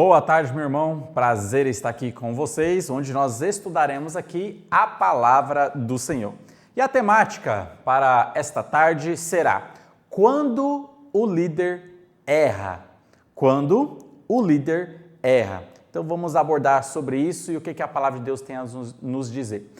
Boa tarde, meu irmão. Prazer estar aqui com vocês, onde nós estudaremos aqui a palavra do Senhor. E a temática para esta tarde será: quando o líder erra. Quando o líder erra. Então vamos abordar sobre isso e o que a palavra de Deus tem a nos dizer.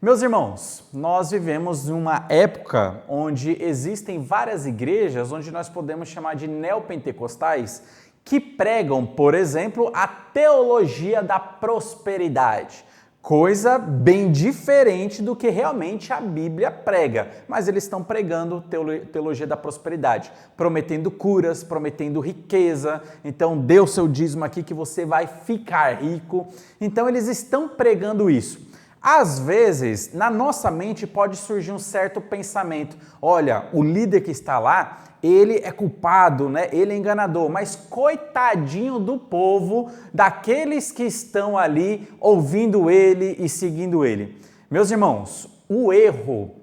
Meus irmãos, nós vivemos numa época onde existem várias igrejas onde nós podemos chamar de neopentecostais que pregam, por exemplo, a teologia da prosperidade. Coisa bem diferente do que realmente a Bíblia prega, mas eles estão pregando teologia da prosperidade, prometendo curas, prometendo riqueza, então dê o seu dízimo aqui que você vai ficar rico. Então eles estão pregando isso. Às vezes, na nossa mente pode surgir um certo pensamento: olha, o líder que está lá, ele é culpado, né? Ele é enganador, mas coitadinho do povo, daqueles que estão ali ouvindo ele e seguindo ele. Meus irmãos, o erro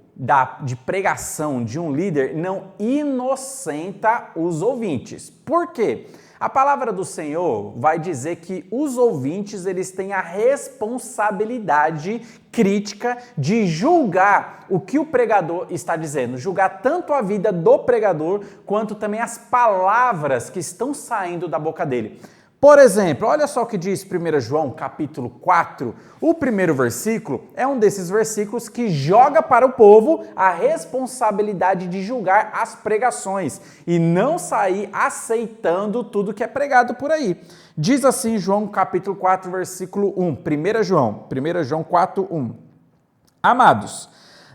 de pregação de um líder não inocenta os ouvintes. Por quê? A palavra do Senhor vai dizer que os ouvintes, eles têm a responsabilidade crítica de julgar o que o pregador está dizendo, julgar tanto a vida do pregador quanto também as palavras que estão saindo da boca dele. Por exemplo, olha só o que diz 1 João, capítulo 4. O primeiro versículo é um desses versículos que joga para o povo a responsabilidade de julgar as pregações e não sair aceitando tudo que é pregado por aí. Diz assim João, capítulo 4, versículo 1. 1 João 4, 1. Amados,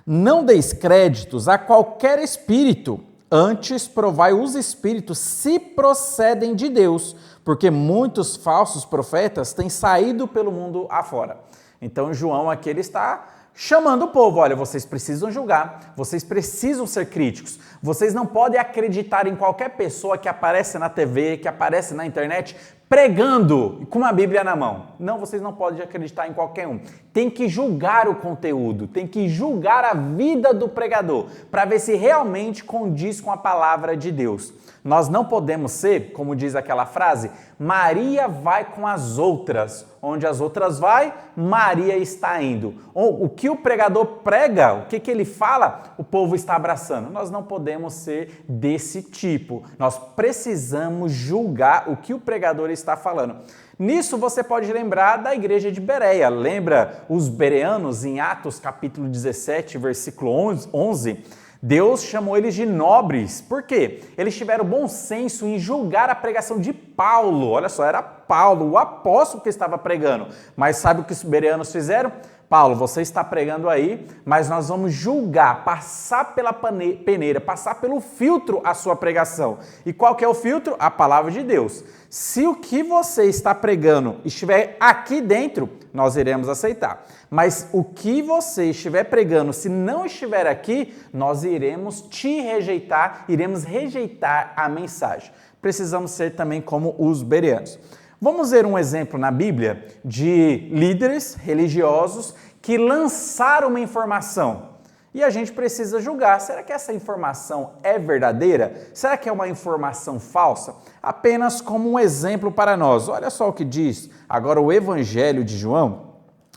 não deis créditos a qualquer espírito, antes provai os espíritos se procedem de Deus, porque muitos falsos profetas têm saído pelo mundo afora. Então João aqui ele está chamando o povo: olha, vocês precisam julgar, vocês precisam ser críticos, vocês não podem acreditar em qualquer pessoa que aparece na TV, que aparece na internet, pregando com uma Bíblia na mão. Não, vocês não podem acreditar em qualquer um. Tem que julgar o conteúdo, tem que julgar a vida do pregador, para ver se realmente condiz com a palavra de Deus. Nós não podemos ser, como diz aquela frase, Maria vai com as outras. Onde as outras vai, Maria está indo. O que o pregador prega, o que ele fala, o povo está abraçando. Nós não podemos ser desse tipo. Nós precisamos julgar o que o pregador está falando. Nisso você pode lembrar da igreja de Bereia. Lembra os bereanos em Atos capítulo 17, versículo 11? Deus chamou eles de nobres. Por quê? Eles tiveram bom senso em julgar a pregação de Paulo. Olha só, era Paulo, o apóstolo que estava pregando. Mas sabe o que os bereanos fizeram? Paulo, você está pregando aí, mas nós vamos julgar, passar pela peneira, passar pelo filtro a sua pregação. E qual que é o filtro? A palavra de Deus. Se o que você está pregando estiver aqui dentro, nós iremos aceitar. Mas o que você estiver pregando, se não estiver aqui, nós iremos te rejeitar, iremos rejeitar a mensagem. Precisamos ser também como os bereanos. Vamos ver um exemplo na Bíblia de líderes religiosos que lançaram uma informação e a gente precisa julgar. Será que essa informação é verdadeira? Será que é uma informação falsa? Apenas como um exemplo para nós. Olha só o que diz agora o Evangelho de João.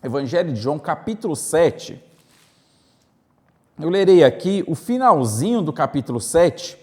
Evangelho de João, capítulo 7. Eu lerei aqui o finalzinho do capítulo 7.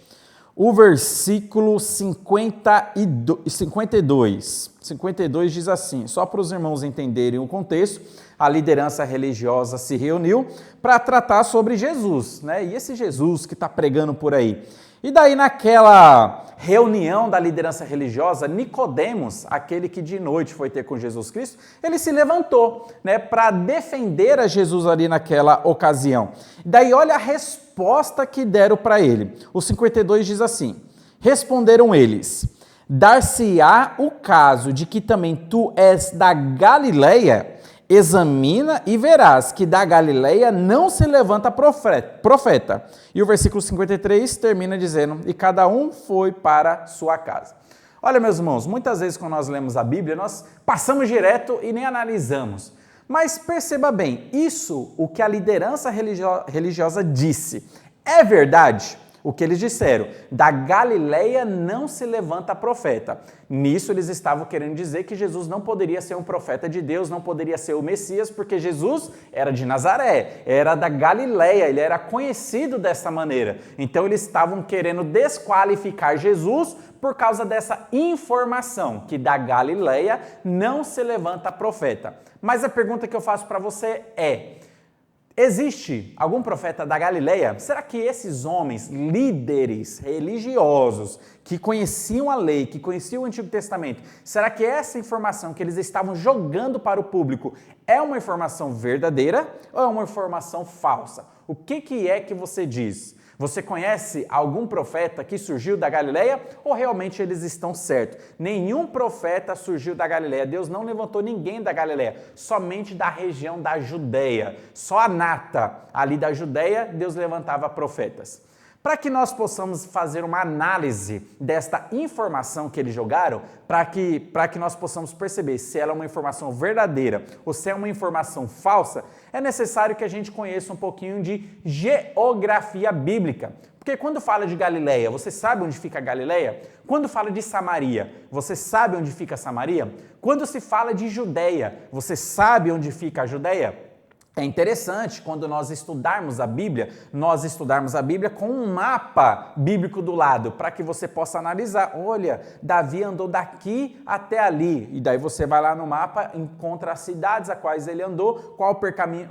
O versículo 52 diz assim, só para os irmãos entenderem o contexto: a liderança religiosa se reuniu para tratar sobre Jesus, né? E esse Jesus que está pregando por aí. E daí naquela reunião da liderança religiosa, Nicodemos, aquele que de noite foi ter com Jesus Cristo, ele se levantou, né, para defender a Jesus ali naquela ocasião. Daí olha a resposta que deram para ele. O 52 diz assim: responderam eles: dar-se-á o caso de que também tu és da Galileia? Examina e verás que da Galileia não se levanta profeta. E o versículo 53 termina dizendo: e cada um foi para sua casa. Olha, meus irmãos, muitas vezes quando nós lemos a Bíblia, nós passamos direto e nem analisamos. Mas perceba bem, isso, o que a liderança religiosa disse, é verdade? o que eles disseram: da Galileia não se levanta profeta. Nisso eles estavam querendo dizer que Jesus não poderia ser um profeta de Deus, não poderia ser o Messias, porque Jesus era de Nazaré, era da Galileia, ele era conhecido dessa maneira. Então eles estavam querendo desqualificar Jesus por causa dessa informação, que da Galileia não se levanta profeta. Mas a pergunta que eu faço para você é: existe algum profeta da Galileia? Será que esses homens, líderes religiosos, que conheciam a lei, que conheciam o Antigo Testamento, será que essa informação que eles estavam jogando para o público é uma informação verdadeira ou é uma informação falsa? O que é que você diz? Você conhece algum profeta que surgiu da Galileia ou realmente eles estão certos? Nenhum profeta surgiu da Galileia. Deus não levantou ninguém da Galileia, somente da região da Judeia. Só a nata ali da Judeia, Deus levantava profetas. Para que nós possamos fazer uma análise desta informação que eles jogaram, para que nós possamos perceber se ela é uma informação verdadeira ou se é uma informação falsa, é necessário que a gente conheça um pouquinho de geografia bíblica. Porque quando fala de Galileia, você sabe onde fica Galileia? Quando fala de Samaria, você sabe onde fica Samaria? Quando se fala de Judeia, você sabe onde fica a Judeia? É interessante quando nós estudarmos a Bíblia com um mapa bíblico do lado, para que você possa analisar. Olha, Davi andou daqui até ali, e daí você vai lá no mapa, encontra as cidades a quais ele andou, qual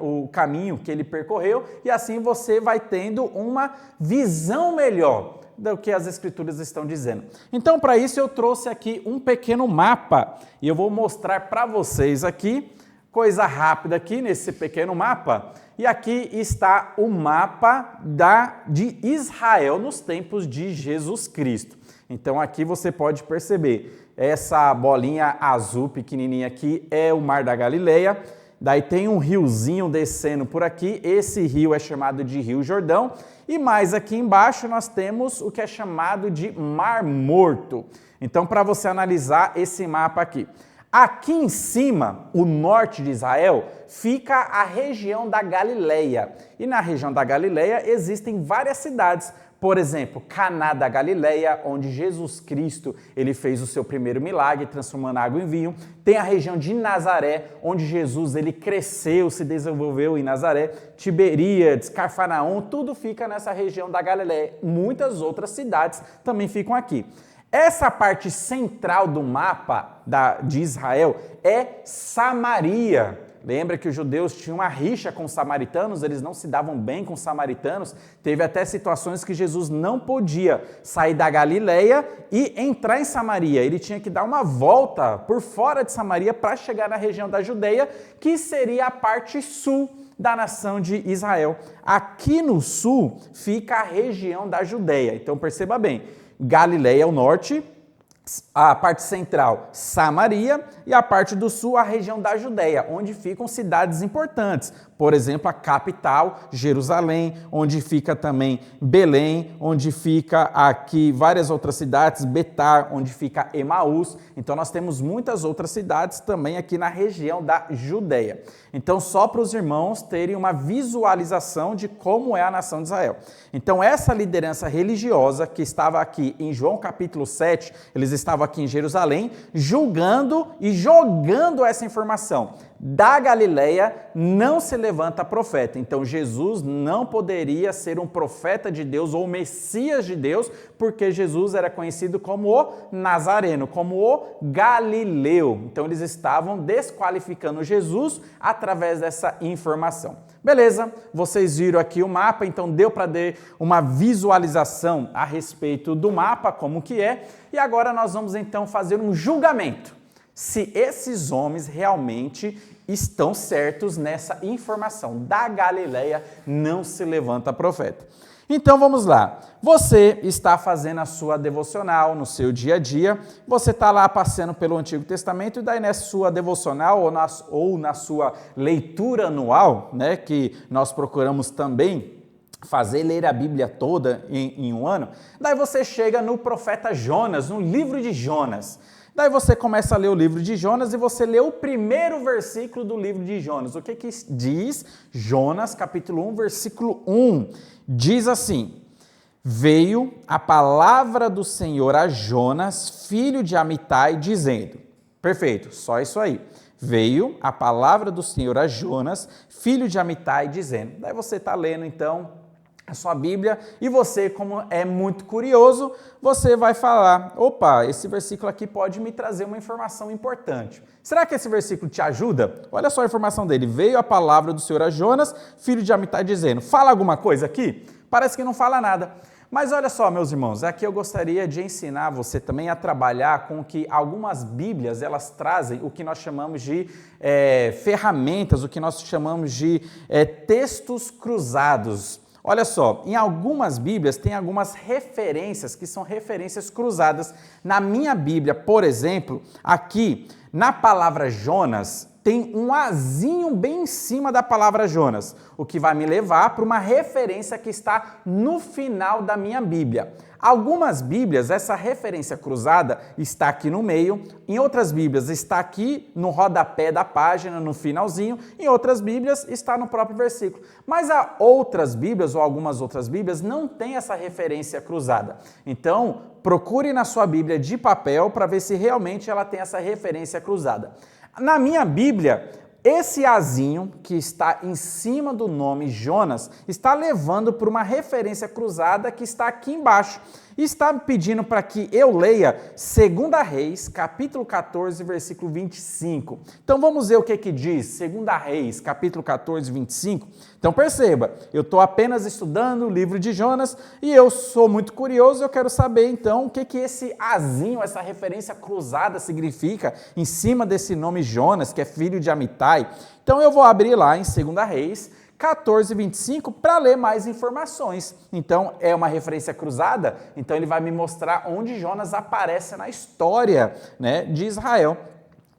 o caminho que ele percorreu, e assim você vai tendo uma visão melhor do que as escrituras estão dizendo. Então, para isso eu trouxe aqui um pequeno mapa, e eu vou mostrar para vocês aqui, coisa rápida aqui nesse pequeno mapa, e aqui está o mapa de Israel nos tempos de Jesus Cristo. Então aqui você pode perceber, essa bolinha azul pequenininha aqui é o Mar da Galileia, daí tem um riozinho descendo por aqui, esse rio é chamado de Rio Jordão, e mais aqui embaixo nós temos o que é chamado de Mar Morto. Então, para você analisar esse mapa aqui, aqui em cima, o norte de Israel, fica a região da Galileia. E na região da Galileia existem várias cidades. Por exemplo, Caná da Galileia, onde Jesus Cristo ele fez o seu primeiro milagre, transformando água em vinho. Tem a região de Nazaré, onde Jesus ele cresceu, se desenvolveu em Nazaré. Tiberíades, Cafarnaum, tudo fica nessa região da Galileia. Muitas outras cidades também ficam aqui. Essa parte central do mapa de Israel é Samaria. Lembra que os judeus tinham uma rixa com os samaritanos, eles não se davam bem com os samaritanos. Teve até situações que Jesus não podia sair da Galileia e entrar em Samaria. Ele tinha que dar uma volta por fora de Samaria para chegar na região da Judeia, que seria a parte sul da nação de Israel. Aqui no sul fica a região da Judeia. Então perceba bem, Galileia ao norte, a parte central, Samaria, e a parte do sul, a região da Judeia, onde ficam cidades importantes. Por exemplo, a capital, Jerusalém, onde fica também Belém, onde fica aqui várias outras cidades, Betar, onde fica Emaús. Então, nós temos muitas outras cidades também aqui na região da Judeia. Então, só para os irmãos terem uma visualização de como é a nação de Israel. Então, essa liderança religiosa que estava aqui em João capítulo 7, eles estavam aqui em Jerusalém, julgando e jogando essa informação. Da Galileia não se levanta profeta. Então Jesus não poderia ser um profeta de Deus ou o Messias de Deus, porque Jesus era conhecido como o Nazareno, como o Galileu. Então eles estavam desqualificando Jesus através dessa informação. Beleza, vocês viram aqui o mapa, então deu para ter uma visualização a respeito do mapa, como que é. E agora nós vamos então fazer um julgamento. Se esses homens realmente estão certos nessa informação. Da Galileia não se levanta profeta. Então vamos lá. Você está fazendo a sua devocional no seu dia a dia, você está lá passeando pelo Antigo Testamento e daí nessa sua devocional ou na sua leitura anual, né, que nós procuramos também fazer, ler a Bíblia toda em um ano, daí você chega no profeta Jonas, no livro de Jonas. Daí você começa a ler o livro de Jonas e você lê o primeiro versículo do livro de Jonas. O que diz? Jonas, capítulo 1, versículo 1. Diz assim: veio a palavra do Senhor a Jonas, filho de Amitai, dizendo. Perfeito, só isso aí. Veio a palavra do Senhor a Jonas, filho de Amitai, dizendo. Daí você está lendo, então, a sua Bíblia e você, como é muito curioso, você vai falar, opa, esse versículo aqui pode me trazer uma informação importante. Será que esse versículo te ajuda? Olha só a informação dele. Veio a palavra do Senhor a Jonas, filho de Amitai, dizendo. Fala alguma coisa aqui? Parece que não fala nada. Mas olha só, meus irmãos, aqui eu gostaria de ensinar você também a trabalhar com que algumas Bíblias, elas trazem o que nós chamamos de ferramentas, o que nós chamamos de textos cruzados. Olha só, em algumas Bíblias tem algumas referências que são referências cruzadas. Na minha Bíblia, por exemplo, aqui na palavra Jonas, tem um azinho bem em cima da palavra Jonas, o que vai me levar para uma referência que está no final da minha Bíblia. Algumas Bíblias, essa referência cruzada está aqui no meio, em outras Bíblias está aqui no rodapé da página, no finalzinho, em outras Bíblias está no próprio versículo. Mas há outras Bíblias, ou algumas outras Bíblias, não tem essa referência cruzada. Então, procure na sua Bíblia de papel para ver se realmente ela tem essa referência cruzada. Na minha Bíblia, esse azinho que está em cima do nome Jonas está levando para uma referência cruzada que está aqui embaixo. E está pedindo para que eu leia 2 Reis, capítulo 14, versículo 25. Então vamos ver o que diz 2 Reis, capítulo 14, 25. Então perceba, eu estou apenas estudando o livro de Jonas e eu sou muito curioso, eu quero saber então o que esse azinho, essa referência cruzada significa em cima desse nome Jonas, que é filho de Amitai. Então eu vou abrir lá em 2 Reis, 14, 25, para ler mais informações. Então, é uma referência cruzada, então ele vai me mostrar onde Jonas aparece na história, né, de Israel.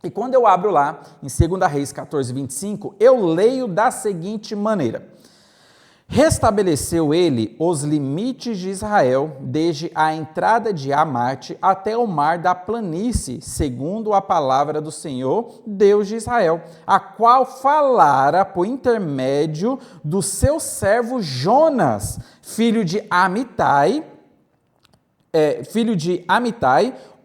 E quando eu abro lá, em 2 Reis 14, 25, eu leio da seguinte maneira. Restabeleceu ele os limites de Israel, desde a entrada de Amate até o mar da planície, segundo a palavra do Senhor, Deus de Israel, a qual falara por intermédio do seu servo Jonas, filho de Amitai,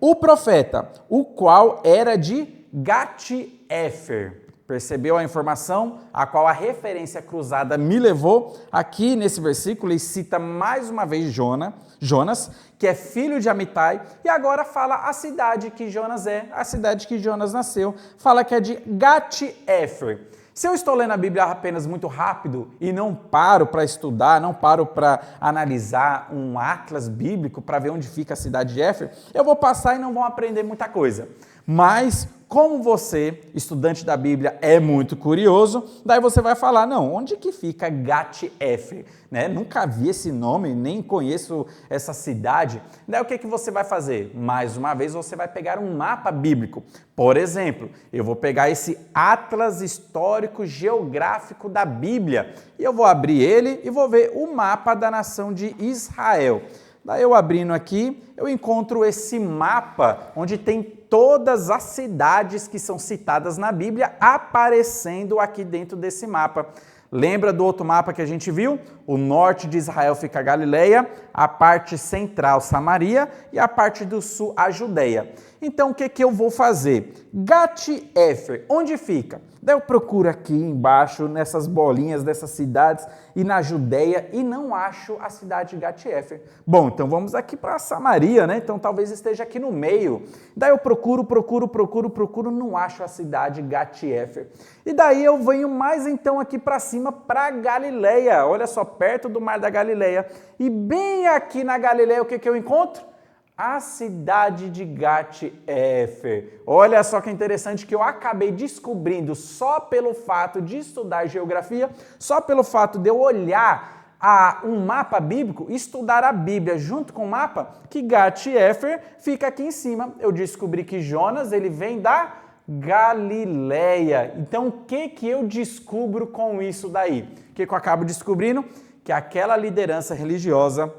o profeta, o qual era de Gat-Éfer. Percebeu a informação a qual a referência cruzada me levou? Aqui nesse versículo ele cita mais uma vez Jonas, que é filho de Amitai, e agora fala a cidade que Jonas a cidade que Jonas nasceu, fala que é de Gat-Éfer. Se eu estou lendo a Bíblia apenas muito rápido e não paro para estudar, não paro para analisar um atlas bíblico para ver onde fica a cidade de Éfer, eu vou passar e não vou aprender muita coisa. Mas, como você, estudante da Bíblia, é muito curioso, daí você vai falar, não, onde que fica Gat-Éfer? Né? Nunca vi esse nome, nem conheço essa cidade. Daí o que você vai fazer? Mais uma vez, você vai pegar um mapa bíblico. Por exemplo, eu vou pegar esse Atlas Histórico Geográfico da Bíblia e eu vou abrir ele e vou ver o mapa da nação de Israel. Daí eu abrindo aqui, eu encontro esse mapa onde tem todas as cidades que são citadas na Bíblia aparecendo aqui dentro desse mapa. Lembra do outro mapa que a gente viu? O norte de Israel fica a Galileia, a parte central Samaria e a parte do sul a Judeia. Então o que eu vou fazer? Gat-Éfer, onde fica? Daí eu procuro aqui embaixo, nessas bolinhas dessas cidades e na Judeia e não acho a cidade de Gat-Éfer. Bom, então vamos aqui para Samaria, né? Então talvez esteja aqui no meio. Daí eu procuro, não acho a cidade de Gat-Éfer. E daí eu venho mais então aqui para cima, para Galileia. Olha só, perto do mar da Galileia. E bem aqui na Galileia, o que eu encontro? A cidade de Gat-Éfer. Olha só que interessante que eu acabei descobrindo só pelo fato de estudar geografia, só pelo fato de eu olhar um mapa bíblico, estudar a Bíblia junto com o mapa, que Gat-Éfer fica aqui em cima. Eu descobri que Jonas, ele vem da Galileia. Então, o que eu descubro com isso daí? O que eu acabo descobrindo? Que aquela liderança religiosa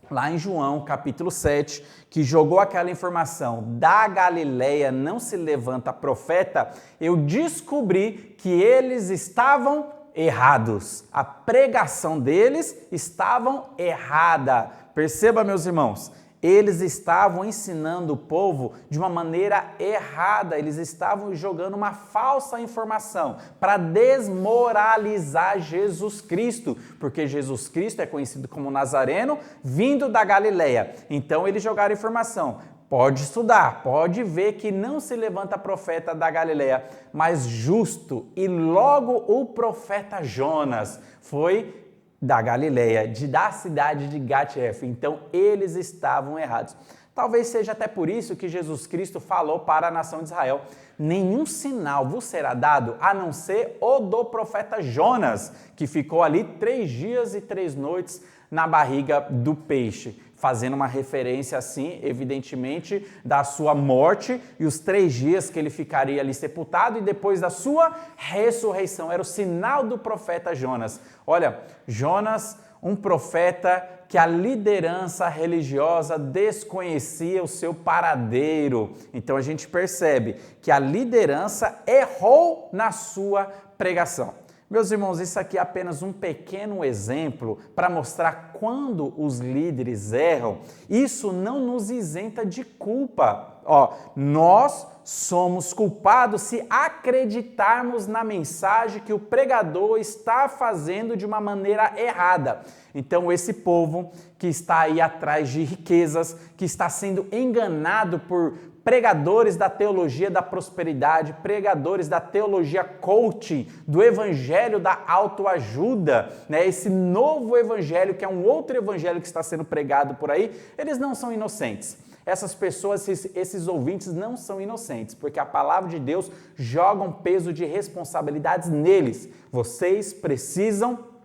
lá em João, capítulo 7, que jogou aquela informação, da Galileia não se levanta profeta, eu descobri que eles estavam errados. A pregação deles estava errada. Perceba, meus irmãos, eles estavam ensinando o povo de uma maneira errada, eles estavam jogando uma falsa informação para desmoralizar Jesus Cristo, porque Jesus Cristo é conhecido como Nazareno, vindo da Galileia. Então eles jogaram informação. Pode estudar, pode ver que não se levanta profeta da Galileia, mas justo, e logo o profeta Jonas foi da Galileia, da cidade de Gat-Hefer. Então eles estavam errados. Talvez seja até por isso que Jesus Cristo falou para a nação de Israel: nenhum sinal vos será dado, a não ser o do profeta Jonas, que ficou ali 3 dias e 3 noites na barriga do peixe, fazendo uma referência assim, evidentemente, da sua morte e os 3 dias que ele ficaria ali sepultado e depois da sua ressurreição. Era o sinal do profeta Jonas. Olha, Jonas, um profeta que a liderança religiosa desconhecia o seu paradeiro. Então a gente percebe que a liderança errou na sua pregação. Meus irmãos, isso aqui é apenas um pequeno exemplo para mostrar quando os líderes erram, isso não nos isenta de culpa. Nós somos culpados se acreditarmos na mensagem que o pregador está fazendo de uma maneira errada. Então, esse povo que está aí atrás de riquezas, que está sendo enganado por pregadores da teologia da prosperidade, pregadores da teologia coaching, do evangelho da autoajuda, esse novo evangelho, que é um outro evangelho que está sendo pregado por aí, eles não são inocentes. Essas pessoas, esses ouvintes não são inocentes, porque a palavra de Deus joga um peso de responsabilidades neles. Vocês precisam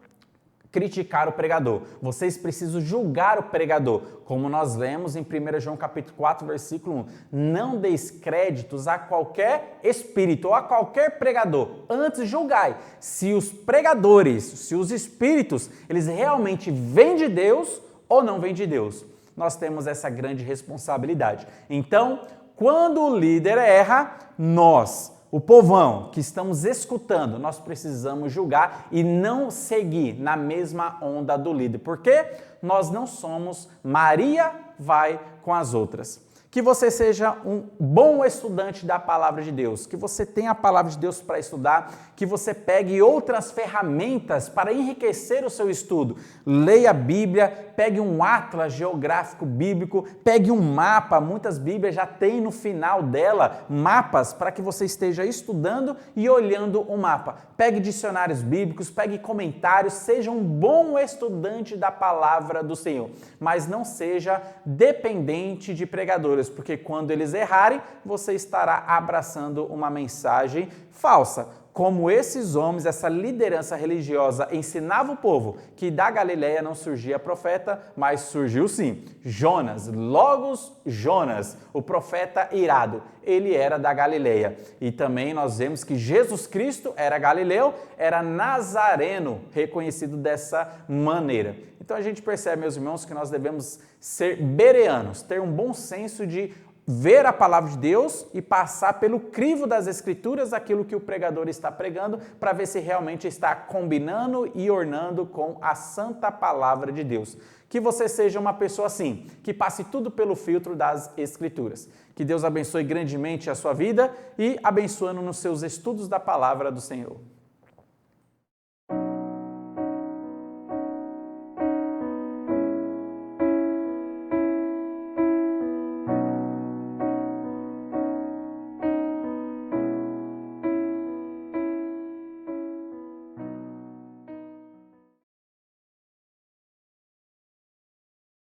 criticar o pregador, vocês precisam julgar o pregador, como nós lemos em 1 João capítulo 4, versículo 1, não deis créditos a qualquer espírito ou a qualquer pregador, antes julgai se os pregadores, se os espíritos, eles realmente vêm de Deus ou não vêm de Deus. Nós temos essa grande responsabilidade. Então, quando o líder erra, nós, o povão que estamos escutando, nós precisamos julgar e não seguir na mesma onda do líder, porque nós não somos Maria vai com as outras. Que você seja um bom estudante da palavra de Deus, que você tenha a palavra de Deus para estudar, que você pegue outras ferramentas para enriquecer o seu estudo. Leia a Bíblia, pegue um atlas geográfico bíblico, pegue um mapa, muitas Bíblias já têm no final dela mapas para que você esteja estudando e olhando o mapa. Pegue dicionários bíblicos, pegue comentários, seja um bom estudante da palavra do Senhor, mas não seja dependente de pregadores, porque quando eles errarem, você estará abraçando uma mensagem falsa. Como esses homens, essa liderança religiosa ensinava o povo que da Galileia não surgia profeta, mas surgiu sim Jonas, Logos Jonas, o profeta irado. Ele era da Galileia. E também nós vemos que Jesus Cristo era galileu, era nazareno, reconhecido dessa maneira. Então a gente percebe, meus irmãos, que nós devemos ser bereanos, ter um bom senso de ver a palavra de Deus e passar pelo crivo das Escrituras aquilo que o pregador está pregando, para ver se realmente está combinando e ornando com a santa palavra de Deus. Que você seja uma pessoa assim, que passe tudo pelo filtro das Escrituras. Que Deus abençoe grandemente a sua vida e abençoando nos seus estudos da palavra do Senhor.